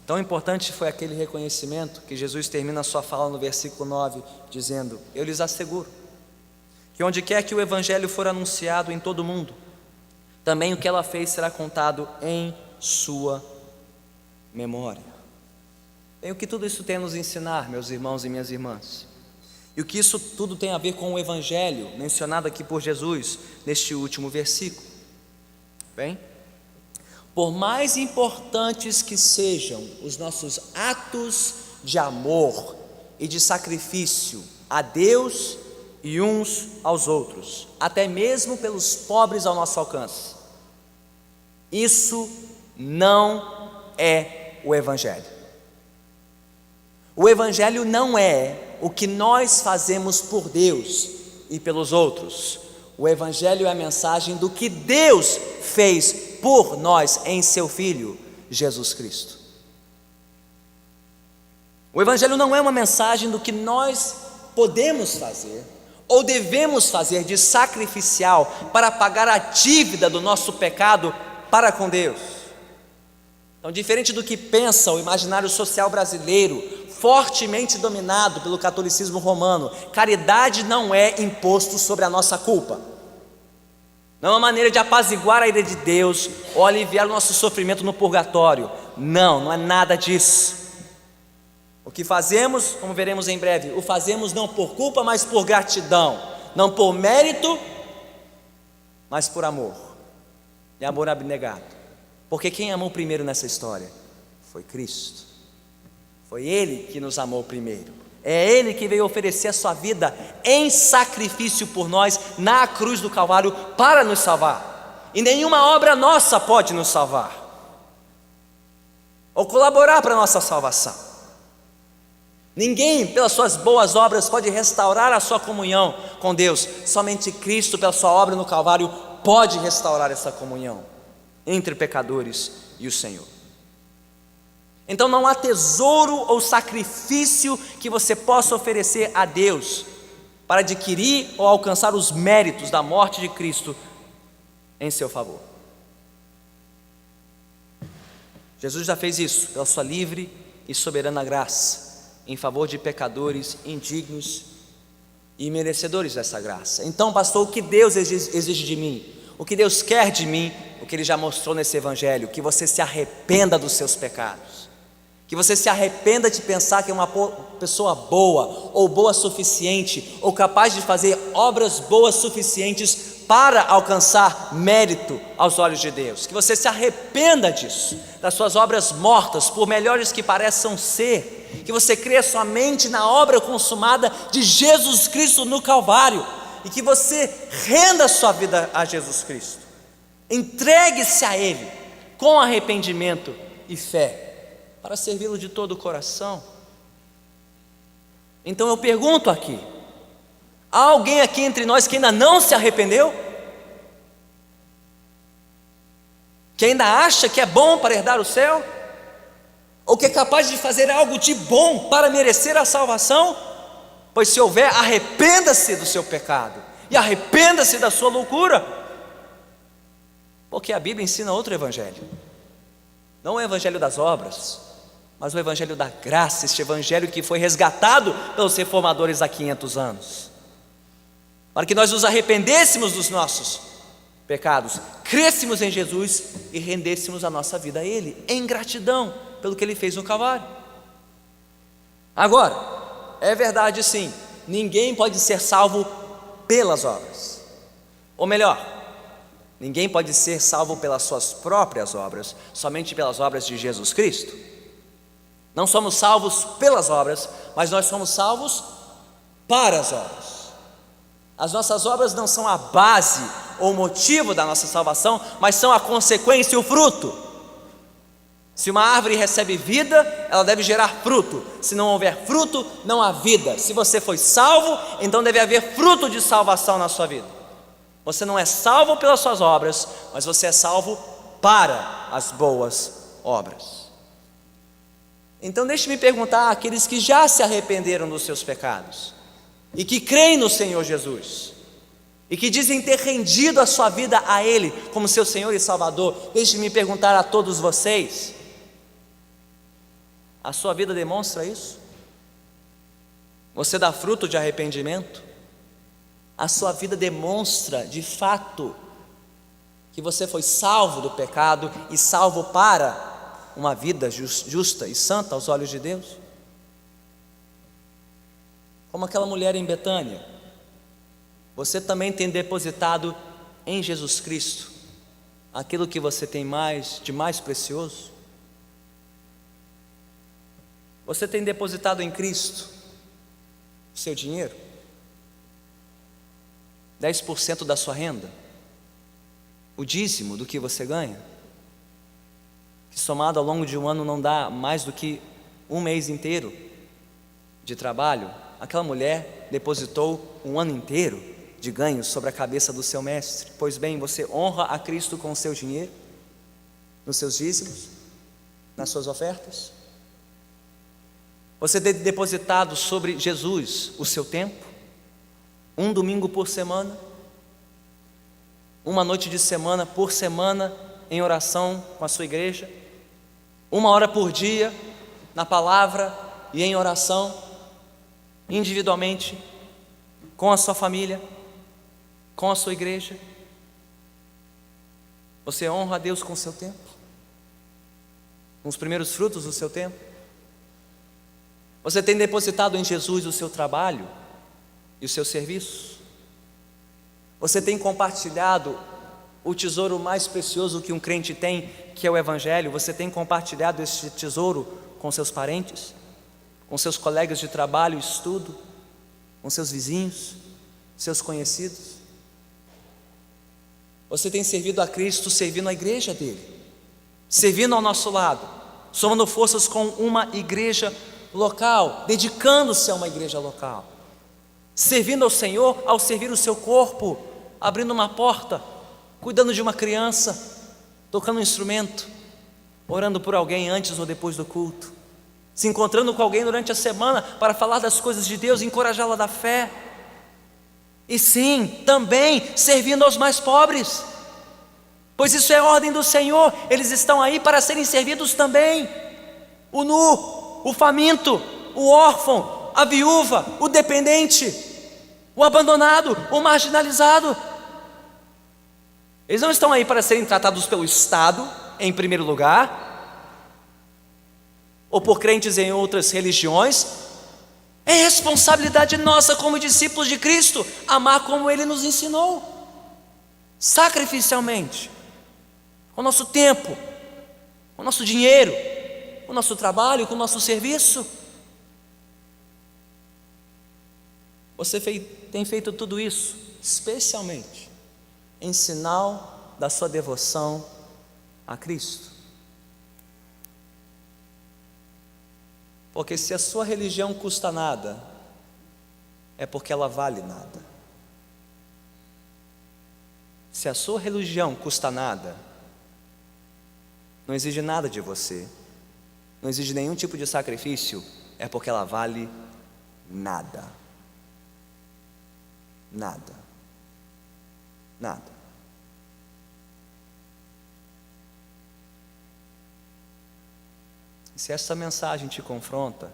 Tão importante foi aquele reconhecimento que Jesus termina a sua fala no versículo 9, dizendo: eu lhes asseguro que onde quer que o evangelho for anunciado em todo o mundo, também o que ela fez será contado em sua memória. Bem, o que tudo isso tem a nos ensinar, meus irmãos e minhas irmãs? E o que isso tudo tem a ver com o evangelho mencionado aqui por Jesus neste último versículo? Bem, por mais importantes que sejam os nossos atos de amor e de sacrifício a Deus e uns aos outros, até mesmo pelos pobres ao nosso alcance, isso não é o evangelho. O evangelho não é o que nós fazemos por Deus e pelos outros. O Evangelho é a mensagem do que Deus fez por nós em seu Filho, Jesus Cristo. O Evangelho não é uma mensagem do que nós podemos fazer ou devemos fazer de sacrificial para pagar a dívida do nosso pecado para com Deus. Então, diferente do que pensa o imaginário social brasileiro, fortemente dominado pelo catolicismo romano, caridade não é imposto sobre a nossa culpa. Não é uma maneira de apaziguar a ira de Deus ou aliviar o nosso sofrimento no purgatório. Não é nada disso. O que fazemos, como veremos em breve, o fazemos não por culpa, mas por gratidão. Não por mérito, mas por amor. E amor abnegado. Porque quem amou primeiro nessa história foi Cristo. Foi Ele que nos amou primeiro. É Ele que veio oferecer a sua vida em sacrifício por nós na cruz do Calvário para nos salvar. E nenhuma obra nossa pode nos salvar ou colaborar para a nossa salvação. Ninguém, pelas suas boas obras, pode restaurar a sua comunhão com Deus. Somente Cristo, pela sua obra no Calvário, pode restaurar essa comunhão entre pecadores e o Senhor. Então não há tesouro ou sacrifício que você possa oferecer a Deus para adquirir ou alcançar os méritos da morte de Cristo em seu favor. Jesus já fez isso pela sua livre e soberana graça em favor de pecadores indignos e merecedores dessa graça. Então, pastor, o que Deus exige de mim? O que Deus quer de mim? O que Ele já mostrou nesse Evangelho: que você se arrependa dos seus pecados, que você se arrependa de pensar que é uma pessoa boa, ou boa suficiente, ou capaz de fazer obras boas suficientes para alcançar mérito aos olhos de Deus. Que você se arrependa disso, das suas obras mortas, por melhores que pareçam ser. Que você creia somente na obra consumada de Jesus Cristo no Calvário, e que você renda a sua vida a Jesus Cristo. Entregue-se a Ele com arrependimento e fé, para servi-lo de todo o coração. Então eu pergunto aqui: há alguém aqui entre nós que ainda não se arrependeu? Que ainda acha que é bom para herdar o céu? Ou que é capaz de fazer algo de bom para merecer a salvação? Pois se houver, arrependa-se do seu pecado e arrependa-se da sua loucura, porque a Bíblia ensina outro evangelho. Não o evangelho das obras, mas o evangelho da graça, este evangelho que foi resgatado pelos reformadores há 500 anos, para que nós nos arrependêssemos dos nossos pecados, crêssemos em Jesus e rendêssemos a nossa vida a Ele, em gratidão pelo que Ele fez no Calvário. Agora, é verdade sim, ninguém pode ser salvo pelas obras, ou melhor, ninguém pode ser salvo pelas suas próprias obras, somente pelas obras de Jesus Cristo. Não somos salvos pelas obras, mas nós somos salvos para as obras. As nossas obras não são a base ou o motivo da nossa salvação, mas são a consequência e o fruto. Se uma árvore recebe vida, ela deve gerar fruto. Se não houver fruto, não há vida. Se você foi salvo, então deve haver fruto de salvação na sua vida. Você não é salvo pelas suas obras, mas você é salvo para as boas obras. Então deixe-me perguntar àqueles que já se arrependeram dos seus pecados e que creem no Senhor Jesus e que dizem ter rendido a sua vida a Ele como seu Senhor e Salvador, deixe-me perguntar a todos vocês: a sua vida demonstra isso? Você dá fruto de arrependimento? A sua vida demonstra de fato que você foi salvo do pecado e salvo para uma vida justa e santa aos olhos de Deus? Como aquela mulher em Betânia, você também tem depositado em Jesus Cristo aquilo que você tem de mais precioso? Você tem depositado em Cristo o seu dinheiro? 10% da sua renda? O dízimo do que você ganha? Que somado ao longo de um ano não dá mais do que um mês inteiro de trabalho aquela mulher depositou um ano inteiro de ganhos sobre a cabeça do seu mestre. Pois bem, você honra a Cristo com o seu dinheiro, nos seus dízimos, nas suas ofertas? Você tem depositado sobre Jesus o seu tempo? Um domingo por semana? Uma noite de semana por semana em oração com a sua igreja? Uma hora por dia na palavra e em oração, individualmente, com a sua família, com a sua igreja? Você honra a Deus com o seu tempo? Com os primeiros frutos do seu tempo? Você tem depositado em Jesus o seu trabalho e o seu serviço? Você tem compartilhado o tesouro mais precioso que um crente tem, que é o Evangelho? Você tem compartilhado esse tesouro com seus parentes, com seus colegas de trabalho e estudo, com seus vizinhos, seus conhecidos? Você tem servido a Cristo, servindo a igreja dele, servindo ao nosso lado, somando forças com uma igreja local, dedicando-se a uma igreja local, servindo ao Senhor ao servir o seu corpo, abrindo uma porta, cuidando de uma criança, tocando um instrumento, orando por alguém antes ou depois do culto, se encontrando com alguém durante a semana para falar das coisas de Deus, encorajá-la da fé. E sim, também servindo aos mais pobres, pois isso é ordem do Senhor. Eles estão aí para serem servidos também: o nu, o faminto, o órfão, a viúva, o dependente, o abandonado, o marginalizado. Eles não estão aí para serem tratados pelo Estado, em primeiro lugar, ou por crentes em outras religiões. É responsabilidade nossa como discípulos de Cristo amar como Ele nos ensinou, sacrificialmente, com o nosso tempo, com o nosso dinheiro, com o nosso trabalho, com o nosso serviço. Você tem feito tudo isso especialmente em sinal da sua devoção a Cristo? Porque se a sua religião custa nada, é porque ela vale nada. Se a sua religião custa nada, não exige nada de você, não exige nenhum tipo de sacrifício, é porque ela vale nada. Nada. Nada. Se essa mensagem te confronta,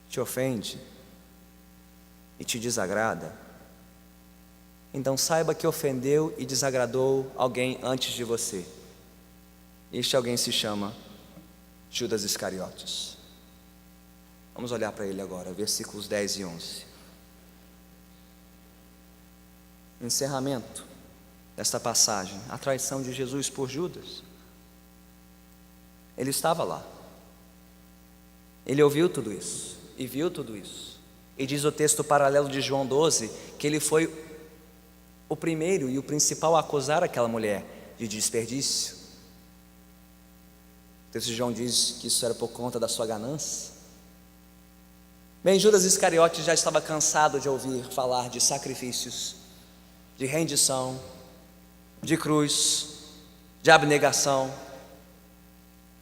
te ofende e te desagrada, então saiba que ofendeu e desagradou alguém antes de você. Este alguém se chama Judas Iscariotes. Vamos olhar para ele agora, versículos 10 e 11. Encerramento desta passagem, a traição de Jesus por Judas. Ele estava lá, ele ouviu tudo isso e viu tudo isso, e diz o texto paralelo de João 12 que ele foi o primeiro e o principal a acusar aquela mulher de desperdício. O texto de João diz que isso era por conta da sua ganância. Bem, Judas Iscariotes já estava cansado de ouvir falar de sacrifícios, de rendição, de cruz, de abnegação.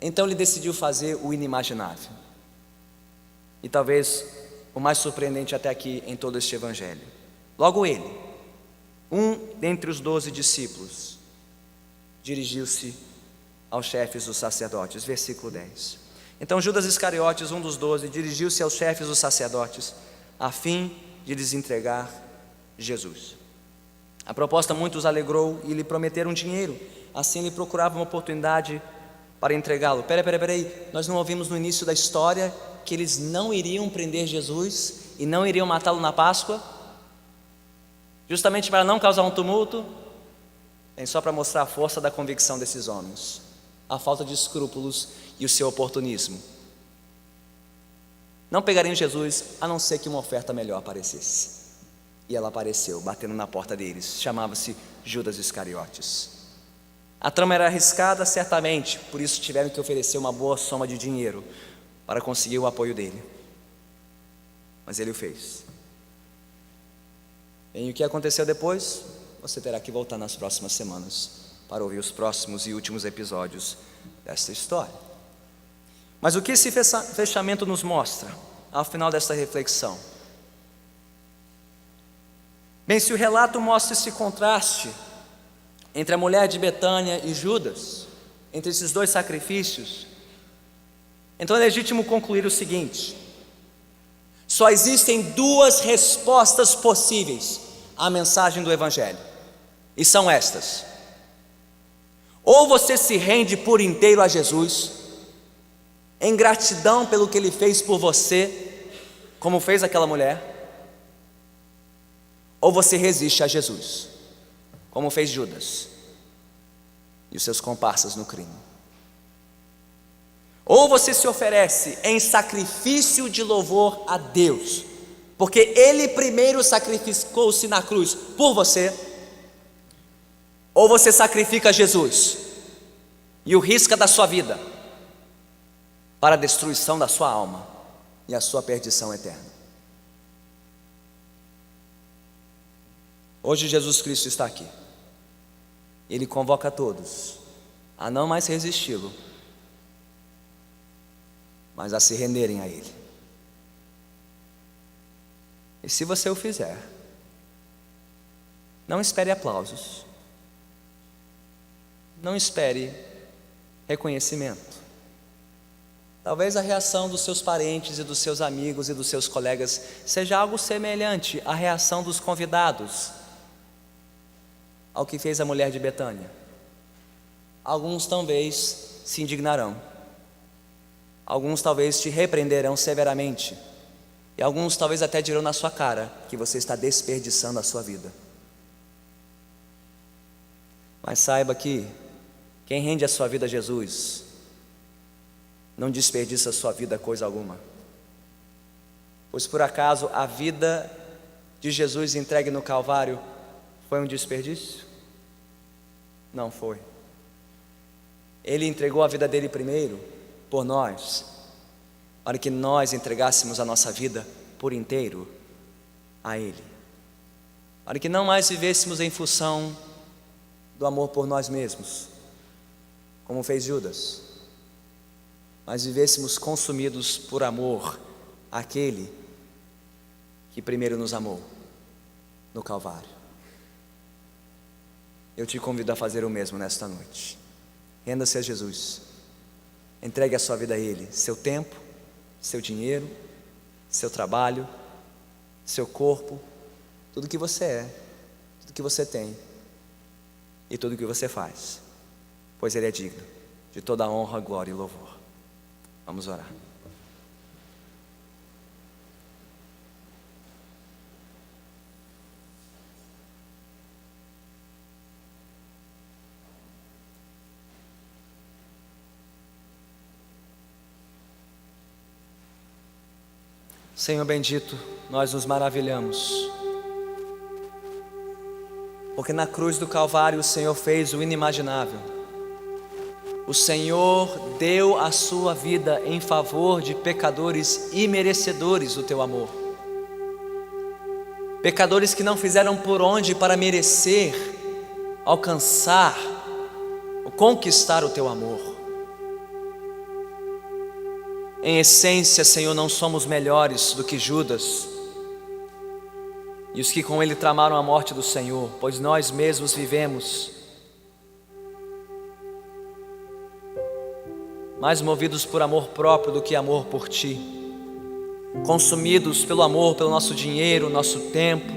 Então ele decidiu fazer o inimaginável, e talvez o mais surpreendente até aqui em todo este evangelho. Logo ele, um dentre os 12 discípulos, dirigiu-se aos chefes dos sacerdotes. Versículo 10. Então Judas Iscariotes, um dos 12, dirigiu-se aos chefes dos sacerdotes a fim de lhes entregar Jesus. A proposta muito os alegrou e lhe prometeram dinheiro. Assim ele procurava uma oportunidade para entregá-lo. Peraí, nós não ouvimos no início da história que eles não iriam prender Jesus e não iriam matá-lo na Páscoa? Justamente para não causar um tumulto? Bem, só para mostrar a força da convicção desses homens, a falta de escrúpulos e o seu oportunismo. Não pegariam Jesus a não ser que uma oferta melhor aparecesse. E ela apareceu, batendo na porta deles. Chamava-se Judas Iscariotes. A trama era arriscada, certamente, por isso tiveram que oferecer uma boa soma de dinheiro para conseguir o apoio dele. mas ele o fez. E o que aconteceu depois, você terá que voltar nas próximas semanas para ouvir os próximos e últimos episódios desta história. Mas o que esse fechamento nos mostra ao final desta reflexão? Bem, se o relato mostra esse contraste entre a mulher de Betânia e Judas, entre esses dois sacrifícios, então é legítimo concluir o seguinte: só existem duas respostas possíveis à mensagem do Evangelho, e são estas: ou você se rende por inteiro a Jesus, em gratidão pelo que Ele fez por você, como fez aquela mulher, ou você resiste a Jesus, como fez Judas e os seus comparsas no crime. Ou você se oferece em sacrifício de louvor a Deus, porque Ele primeiro sacrificou-se na cruz por você, ou você sacrifica Jesus e o risca da sua vida para a destruição da sua alma e a sua perdição eterna. Hoje Jesus Cristo está aqui. Ele convoca a todos a não mais resisti-lo, mas a se renderem a Ele. E se você o fizer, não espere aplausos, não espere reconhecimento. Talvez a reação dos seus parentes e dos seus amigos e dos seus colegas seja algo semelhante à reação dos convidados ao que fez a mulher de Betânia. Alguns talvez se indignarão, alguns talvez te repreenderão severamente, e alguns talvez até dirão na sua cara que você está desperdiçando a sua vida. Mas saiba que quem rende a sua vida a Jesus não desperdiça a sua vida coisa alguma. Pois por acaso a vida de Jesus entregue no Calvário foi um desperdício? Não foi. Ele entregou a vida dele primeiro por nós, para que nós entregássemos a nossa vida por inteiro a Ele, para que não mais vivêssemos em função do amor por nós mesmos, como fez Judas, mas vivêssemos consumidos por amor àquele que primeiro nos amou no Calvário. Eu te convido a fazer o mesmo nesta noite. Renda-se a Jesus, entregue a sua vida a Ele, seu tempo, seu dinheiro, seu trabalho, seu corpo, tudo que você é, tudo que você tem e tudo que você faz, pois Ele é digno de toda a honra, glória e louvor. Vamos orar. Senhor bendito, nós nos maravilhamos, porque na cruz do Calvário o Senhor fez o inimaginável. O Senhor deu a sua vida em favor de pecadores imerecedores do teu amor, pecadores que não fizeram por onde para merecer, alcançar ou conquistar o teu amor. Em essência, Senhor, não somos melhores do que Judas e os que com ele tramaram a morte do Senhor, pois nós mesmos vivemos mais movidos por amor próprio do que amor por Ti, consumidos pelo amor, pelo nosso dinheiro, nosso tempo,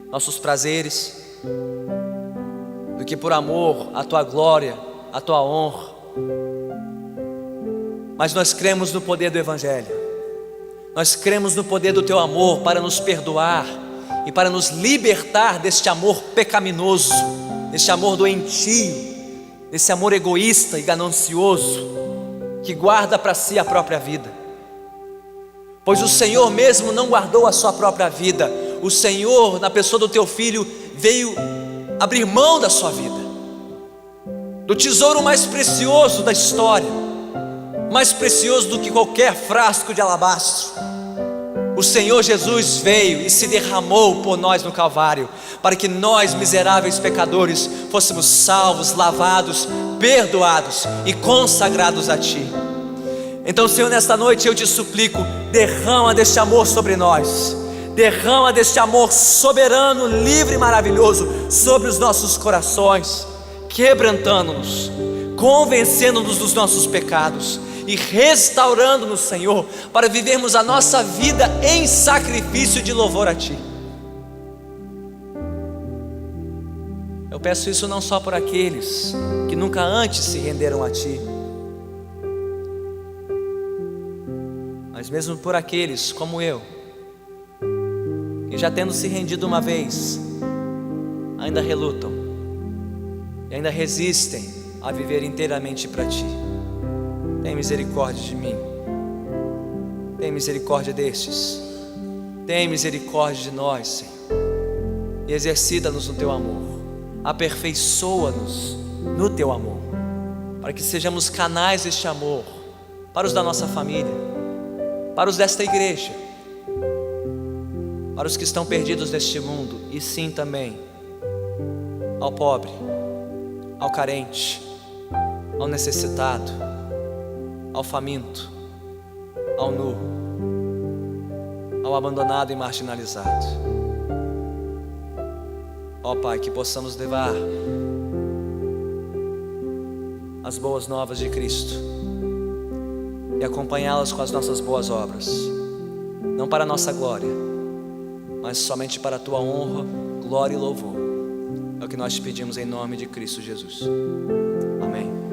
nossos prazeres, do que por amor à Tua glória, à Tua honra. Mas nós cremos no poder do Evangelho, nós cremos no poder do Teu amor para nos perdoar e para nos libertar deste amor pecaminoso, deste amor doentio, desse amor egoísta e ganancioso, que guarda para si a própria vida. Pois o Senhor mesmo não guardou a sua própria vida, o Senhor, na pessoa do Teu Filho, veio abrir mão da sua vida, do tesouro mais precioso da história, mais precioso do que qualquer frasco de alabastro, O Senhor Jesus veio e se derramou por nós no Calvário, para que nós, miseráveis pecadores, fôssemos salvos, lavados, perdoados e consagrados a Ti. Então, Senhor, nesta noite eu te suplico, derrama deste amor sobre nós, derrama deste amor soberano, livre e maravilhoso sobre os nossos corações, quebrantando-nos, convencendo-nos dos nossos pecados e restaurando-nos, Senhor, para vivermos a nossa vida em sacrifício de louvor a Ti. Eu peço isso não só por aqueles que nunca antes se renderam a Ti, mas mesmo por aqueles como eu, que já tendo se rendido uma vez, ainda relutam e ainda resistem a viver inteiramente para Ti. Tem misericórdia de mim, tem misericórdia destes, tem misericórdia de nós, Senhor, e exercita-nos no Teu amor, aperfeiçoa-nos no Teu amor, para que sejamos canais deste amor para os da nossa família, para os desta igreja, para os que estão perdidos neste mundo, e sim também ao pobre, ao carente, ao necessitado, ao faminto, ao nu, ao abandonado e marginalizado. Ó Pai, que possamos levar as boas novas de Cristo e acompanhá-las com as nossas boas obras, não para a nossa glória, mas somente para a Tua honra, glória e louvor. É o que nós te pedimos em nome de Cristo Jesus. Amém.